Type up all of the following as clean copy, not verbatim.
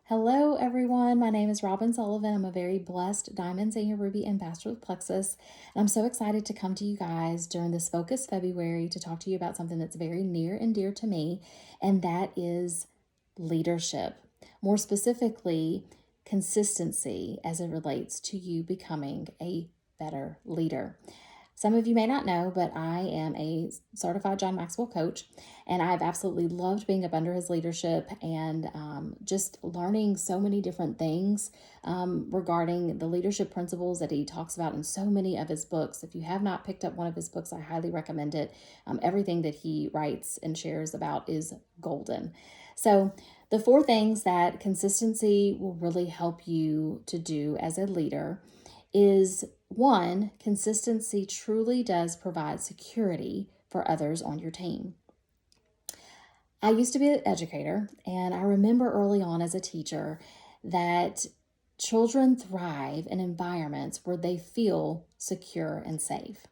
Hello, everyone. My name is Robin Sullivan. I'm a very blessed Diamond Senior Ruby Ambassador with Plexus. And I'm so excited to come to you guys during this Focus February to talk to you about something that's very near and dear to me, and that is leadership. More specifically, consistency as it relates to you becoming a better leader. Some of you may not know, but I am a certified John Maxwell coach, and I've absolutely loved being up under his leadership and just learning so many different things regarding the leadership principles that he talks about in so many of his books. If you have not picked up one of his books, I highly recommend it. Everything that he writes and shares about is golden. So, the four things that consistency will really help you to do as a leader is one, consistency truly does provide security for others on your team. I used to be an educator, and I remember early on as a teacher that children thrive in environments where they feel secure and safe.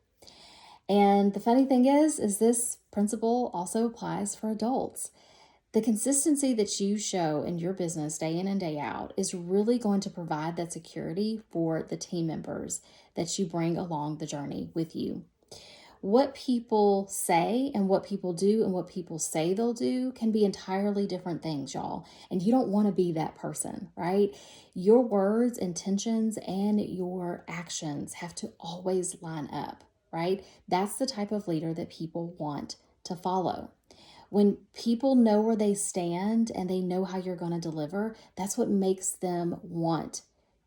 And the funny thing is this principle also applies for adults. The consistency that you show in your business day in and day out is really going to provide that security for the team members that you bring along the journey with you. What people say and what people do and what people say they'll do can be entirely different things, y'all. And you don't want to be that person, right? Your words, intentions, and your actions have to always line up, right? That's the type of leader that people want to follow. When people know where they stand and they know how you're going to deliver, that's what makes them want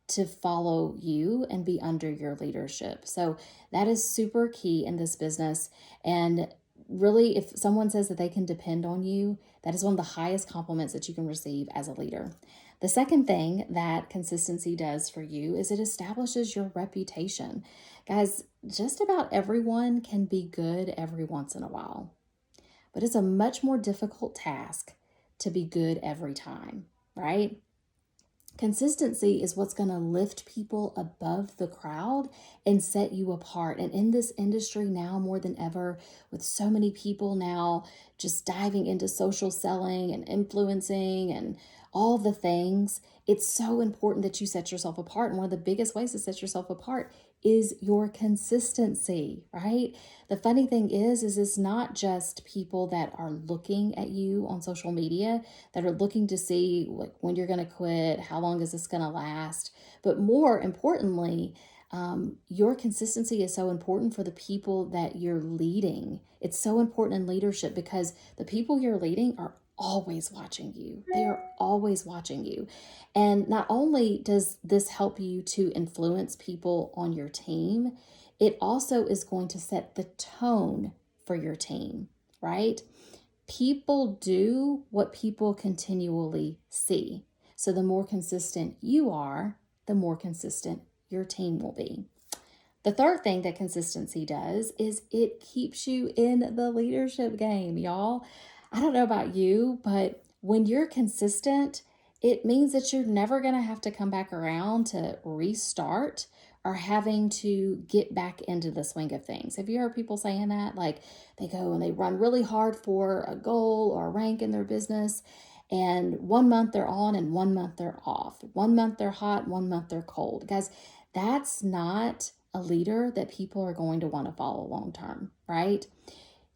to follow you and be under your leadership. So that is super key in this business. And really, if someone says that they can depend on you, that is one of the highest compliments that you can receive as a leader. The second thing that consistency does for you is it establishes your reputation. Guys, just about everyone can be good every once in a while, but it's a much more difficult task to be good every time, right? Consistency is what's going to lift people above the crowd and set you apart. And in this industry now more than ever, with so many people now just diving into social selling and influencing and all the things, it's so important that you set yourself apart. And one of the biggest ways to set yourself apart is your consistency, right? The funny thing is it's not just people that are looking at you on social media that are looking to see like when you're going to quit, how long is this going to last, but more importantly, your consistency is so important for the people that you're leading. It's so important in leadership because the people you're leading are always watching you. They are always watching you. And not only does this help you to influence people on your team, it also is going to set the tone for your team, right? People do what people continually see. So the more consistent you are, the more consistent your team will be. The third thing that consistency does is it keeps you in the leadership game, y'all. I don't know about you, but when you're consistent, it means that you're never going to have to come back around to restart or having to get back into the swing of things. Have you heard people saying that? Like they go and they run really hard for a goal or a rank in their business, and 1 month they're on and 1 month they're off. 1 month they're hot, 1 month they're cold. Guys, that's not a leader that people are going to want to follow long term, right?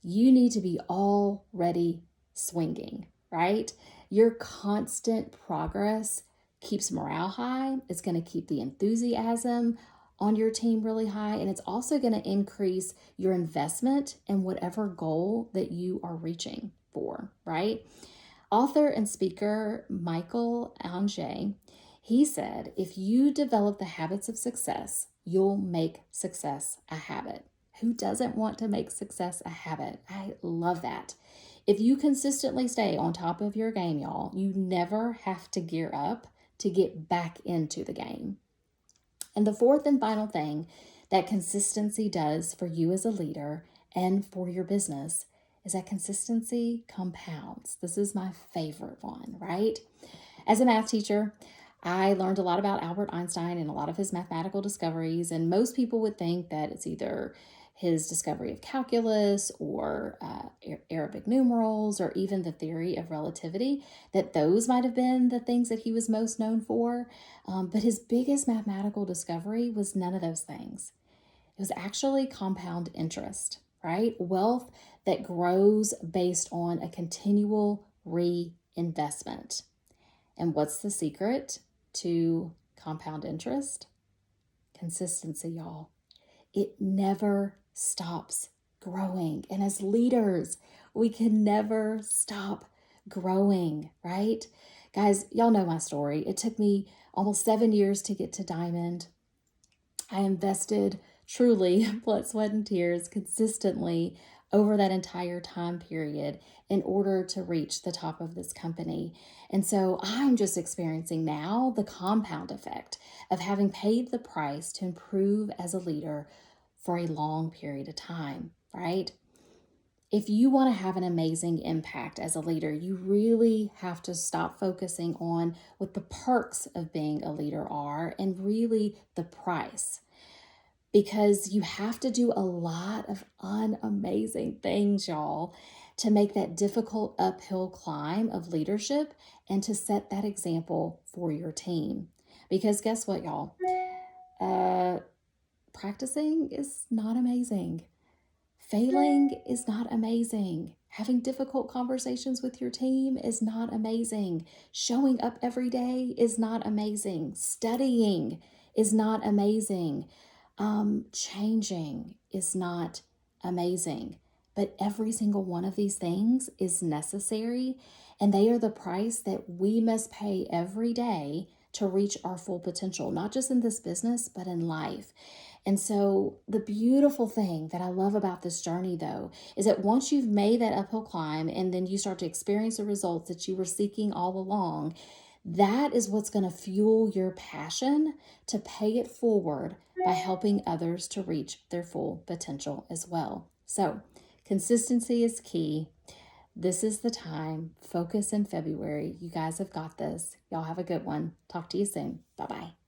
You need to be already swinging, right? Your constant progress keeps morale high. It's going to keep the enthusiasm on your team really high, and it's also going to increase your investment in whatever goal that you are reaching for, right? Author and speaker Michael Ange, he said, if you develop the habits of success, you'll make success a habit. Who doesn't want to make success a habit? I love that. If you consistently stay on top of your game, y'all, you never have to gear up to get back into the game. And the fourth and final thing that consistency does for you as a leader and for your business is that consistency compounds. This is my favorite one, right? As a math teacher, I learned a lot about Albert Einstein and a lot of his mathematical discoveries, and most people would think that it's either his discovery of calculus or Arabic numerals or even the theory of relativity, that those might have been the things that he was most known for. But his biggest mathematical discovery was none of those things. It was actually compound interest, right? Wealth that grows based on a continual reinvestment. And what's the secret to compound interest? Consistency, y'all. It never stops growing. And as leaders, we can never stop growing, right? Guys, y'all know my story. It took me almost 7 years to get to Diamond. I invested truly blood, sweat, and tears consistently over that entire time period in order to reach the top of this company. And so I'm just experiencing now the compound effect of having paid the price to improve as a leader for a long period of time, right? If you want to have an amazing impact as a leader, you really have to stop focusing on what the perks of being a leader are and really the price, because you have to do a lot of unamazing things, y'all, to make that difficult uphill climb of leadership and to set that example for your team. Because guess what, y'all? Practicing is not amazing. Failing is not amazing. Having difficult conversations with your team is not amazing. Showing up every day is not amazing. Studying is not amazing. Changing is not amazing. But every single one of these things is necessary, and they are the price that we must pay every day to reach our full potential, not just in this business, but in life. And so, the beautiful thing that I love about this journey, though, is that once you've made that uphill climb and then you start to experience the results that you were seeking all along, that is what's going to fuel your passion to pay it forward by helping others to reach their full potential as well. So, consistency is key. This is the time. Focus in February. You guys have got this. Y'all have a good one. Talk to you soon. Bye-bye.